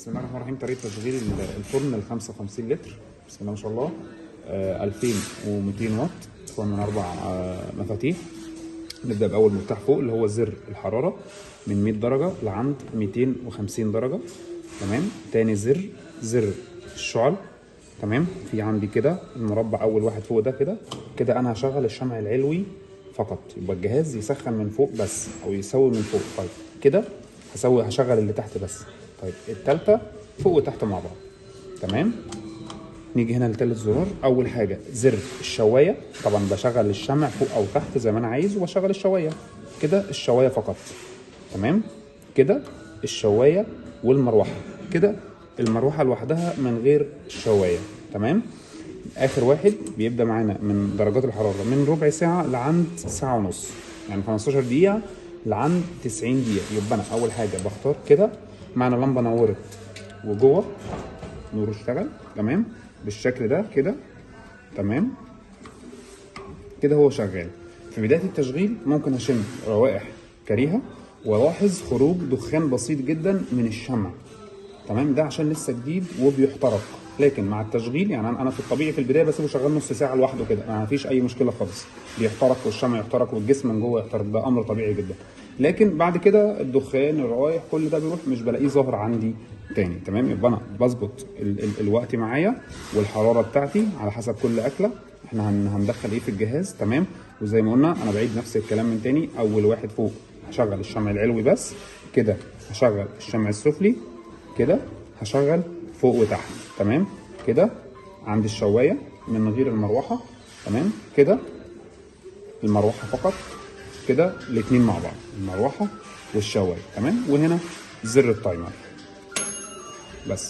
بسم الله الرحمن الرحيم. طريقة تشغيل الفرن ال 55 لتر. بسم الله ما شاء الله. 2200 واط، فرن من 4 مفاتيح. نبدأ بأول مفتاح فوق اللي هو زر الحرارة من 100 درجة لعند 250 درجة. تمام. تاني زر الشعل. تمام. في عندي كده المربع أول واحد فوق ده كده أنا هشغل الشمع العلوي فقط، يبقى الجهاز يسخن من فوق بس أو يسوي من فوق. طيب كده هشغل اللي تحت بس. طيب التالتة فوق وتحت مع بعض. تمام. نيجي هنا لتالت زرار. اول حاجه زر الشوايه، طبعا بشغل الشمع فوق او تحت زي ما انا عايز، وبشغل الشوايه كده، الشوايه فقط. تمام. كده الشوايه والمروحه، كده المروحه لوحدها من غير الشوايه. تمام. اخر واحد بيبدا معانا من درجات الحراره من ربع ساعه لعند ساعه ونص، يعني 15 دقيقه لعند 90 دقيقه. يبقى انا اول حاجه بختار كده، معنا لمبه نورت وجوه نور اشتغل. تمام. بالشكل ده كده. تمام. كده هو شغال. في بدايه التشغيل ممكن اشم روائح كريهه والاحظ خروج دخان بسيط جدا من الشمع. تمام. ده عشان لسه جديد وبيحترق، لكن مع التشغيل يعني انا في الطبيعي في البدايه بسيبه شغال نص ساعه لوحده كده، ما فيش اي مشكله خالص. بيحترق والشمع يحترق والجسم من جوه يحترق، ده امر طبيعي جدا. لكن بعد كده الدخان الروائح كل ده بيروح، مش بلاقيه ظاهر عندي تاني. تمام. يبقى انا بظبط الوقت معايا والحراره بتاعتي على حسب كل اكله احنا هندخل ايه في الجهاز. تمام. وزي ما قلنا انا بعيد نفس الكلام من تاني. اول واحد فوق هشغل الشمع العلوي بس، كده هشغل الشمع السفلي، كده هشغل فوق وتحت. تمام. كده عند الشوايه من غير المروحه. تمام. كده المروحه فقط، كده الاتنين مع بعض، المروحه والشوايه. تمام. وهنا زر التايمر بس.